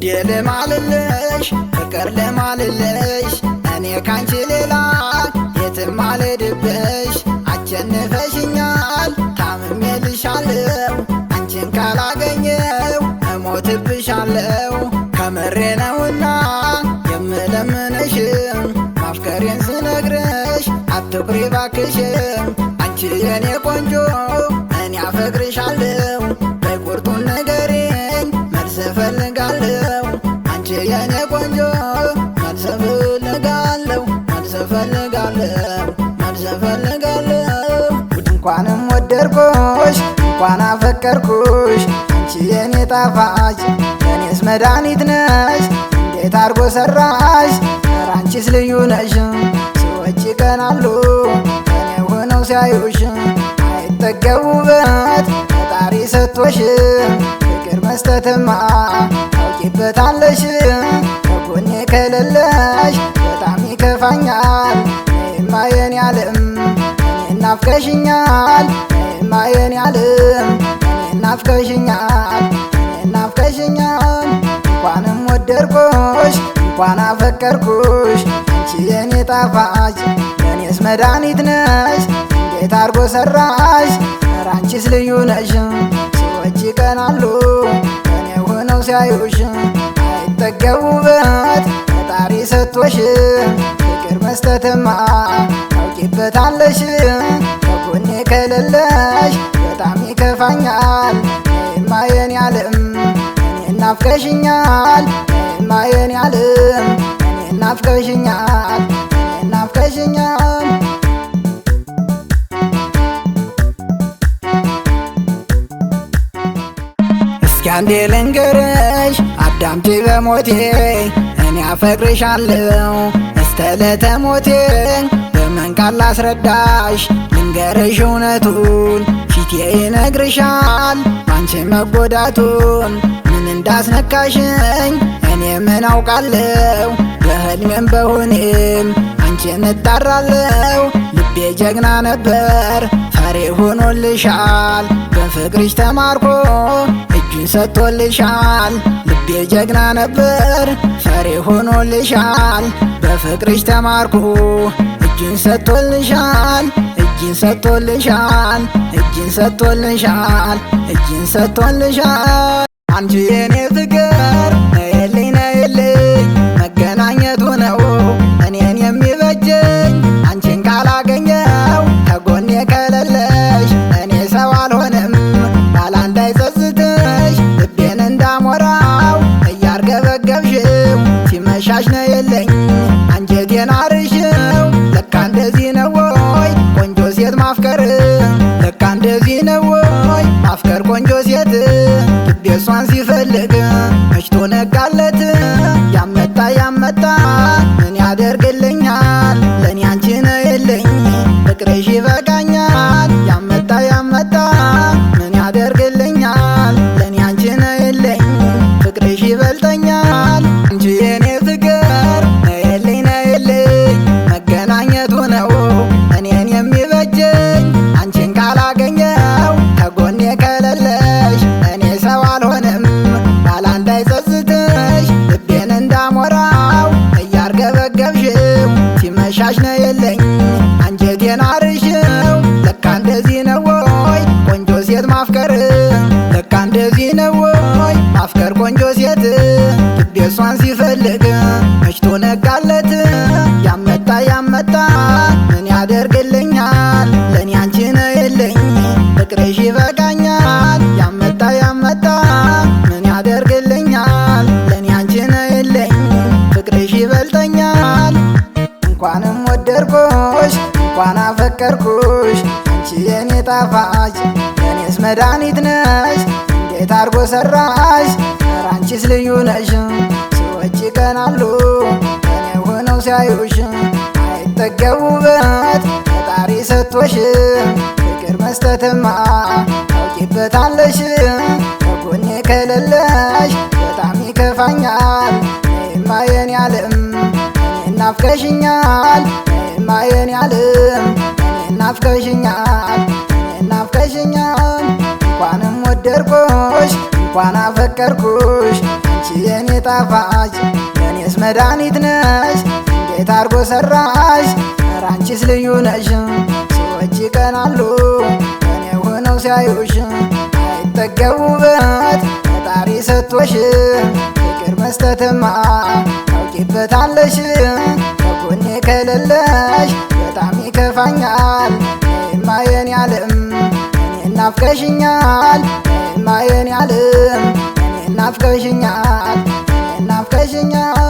ውዴ ልማልልሽ ፍቅር ልማልልሽ እኔ ካንቺ ሌላ የትም አልሄድብሽ አቸንፈሽኛል ታምሜልሻለሁ አንቺን ካላገኘው እሞትብሻለሁ ከምሬ ነውና የምለምንሽ ማፍቀሬን ስነግርሽ አትኩሪ ባክሽ አንቺ የኔ ቆንጆ እኔ አፈቅርሻለሁ በቁርጡን ንገሪኝ መልስ እፈልጋለሁ አንቺ የኔ ቆንጆ መልስ እፈልጋለሁ መልስ እፈልጋለሁ መልስ እፈልጋለሁ እንኳንም ወደድኩሽ እንኳን አፈቀርኩሽ አንቺ የኔ ጣፋጭ የኔስ መድኃኒት ነሽ እንዴት አርጎ ሰራሽ አንቺስ ልዩ ነሽ ሰዎች ይቀናሉ እኔ ሆነው ሲያዩሽ አይጠገብ ውበት ፈጣሪ ሰጥቶሽ ፍቅር መስጠትማ ታውቂበታለሽ ከጎኔ ከሌለሽ በጣም ይከፋኛል እኔማ የኔ ዓለም እኔን ናፍቀሽኛል እኔማ የኔ ዓለም እኔን ናፍቀሽኛል እኔን ናፍቀሽኛል እንኳንም ወደድኩሽ እንኳን አፈቀርኩሽ አንቺ የኔ ጣፋጭ የኔስ መድኃኒት ነሽ እንዴት አርጎ ሰራሽ አንቺስ ልዩ ነሽ ሰዎች ይቀናሉ እኔ ሆነው ሲያዩሽ አይጠገብ ውበት ፈጣሪ ሰጥቶሽ ፍቅር መስጠትማ ታውቂበታለሽ ከጎኔ ከሌለሽ በጣም ይከፋኛል እኔማ የኔ ዓለም እኔን ናፍቀሽኛል እኔማ የኔ ዓለም እኔን ናፍቀሽኛል እኔን ናፍቀሽኛል እስኪ አንዴ ልንገርሽ አዳምጪ በሞቴ እኔ አፈቅርሻለሁ እስተለተ ሞቴ በምን ቃል ላስረዳሽ ልንገርሽ እውነቱን ፊቴ ይነግርሻል አንቺ መጎዳቱን ምን እንዳስነካሽኝ እኔ ምን አውቃለሁ በህልሜም በሁኔም አንቺን እጣራለሁ ልቤ ጀግና ነበር ፈሪ ሆኖልሻል በፍቅርሽ ተማርኮ እጁን ሰጥቶልሻል ልቤ ጀግና ነበር ፈሪ ሆኖልሻል በፍቅርሽ ተማርኮ እጁን ሰጥቶልሻል እጁን ሰጥቶልሻል እጁን ሰጥቶልሻል እጁን ሰጥቶልሻል አንቺ የኔ ፍቅር ነይልኝ ነይልኝ መገናኘቱ ነው እኔን የሚበጀኝ አንቺን ካላገኘው ከጎኔ ከሌለሽ እኔ ሰው አልሆንም ባላንዳ ይጸጽትሽ ልቤን እንዳሞራው እያርገበገብሽው ሲመሻሽ ነይልኝ አንጀቴን አርሽው ለካ እንደዚህ ነው ወይ ቆንጆ ሴት ማፍቀር ለካ እንደዚህ ነው ወይ ማፍቀር ቆንጆ ሴት ልቤ እሷን ሲፈልግ መሽቶ ነጋለት ያመጣ ያመጣ ምን ያደርግልኛል ለኔ አንቺ ነይልኝ ፍቅርሽ ይበቃኛል ያመጣ ያመጣ ምን ያደርግልኛል ለኔ አንቺ ነይልኝ ፍቅርሽ ይበልጠኛል አንቺ የኔ ፍቅር ነይልኝ ነይልኝ መገናኘቱ ነው እኔን የሚበጀኝ አንቺን ካላገኘው ከጎኔ ከሌለሽ እኔ ሰው አልሆንም ባላንዳ ይጸጽትሽ ልቤን እንዳሞራው እያርገበገብሽው ሲመሻሽ ነይልኝ አንጀቴን አርሽው ለካ እንደዚህ ነው ወይ ቆንጆ ሴት ማፍቀር ለካ እንደዚህ ነው ወይ ማፍቀር ቆንጆ ሴት ልቤ እሷን ሲፈልግ መሽቶ ነጋለት ያመጣ ያመጣ ምን ያደርግልኛል ለኔ አንቺ ነይልኝ ፍቅርሽ ይበቃኛል ያመጣ ያመጣ ምን ያደርግልኛል ለኔ አንቺ ነይልኝ ፍቅርሽ ይበልጠኛል እንኳንም ወደድኩሽ እንኳን አፈቀርኩሽ አንቺ የኔ ጣፋጭ የኔስ መድኃኒት ነሽ እንዴት አርጎ ሰራሽ አንቺስ ልዩ ነሽ ሰዎች ይቀናሉ እኔ ሆነው ሲያዩሽ አይጠገብ ውበት ፈጣሪ ሰጥቶሽ ፍቅር መስጠትማ ታውቂበታለሽ ከጎኔ ከሌለሽ በጣም ይከፋኛል እኔማ የኔ ዓለም እኔን ናፍቀሽኛል እኔማ የኔ ዓለም እኔን ናፍቀሽኛል እኔን ናፍቀሽኛል እንኳንም ወደድኩሽ እንኳን አፈቀርኩሽ አንቺ የኔ ጣፋጭ የኔስ መድኃኒት ነሽ እንዴት አርጎ ሰራሽ ኧረ አንቺስ ልዩ ነሽ ሰዎች ይቀናሉ እኔ ሆነው ሲያዩሽ አይጠገብ ውበት ፈጣሪ ሰጥቶሽ ፍቅር መስጠትማ ታውቂበታለሽ ከጎኔ ከሌለሽ በጣም ይከፋኛል እኔማ የኔ ዓለም እኔን ናፍቀሽኛል እኔማ የኔ ዓለም እኔን ናፍቀሽኛል እኔን ናፍቀሽኛል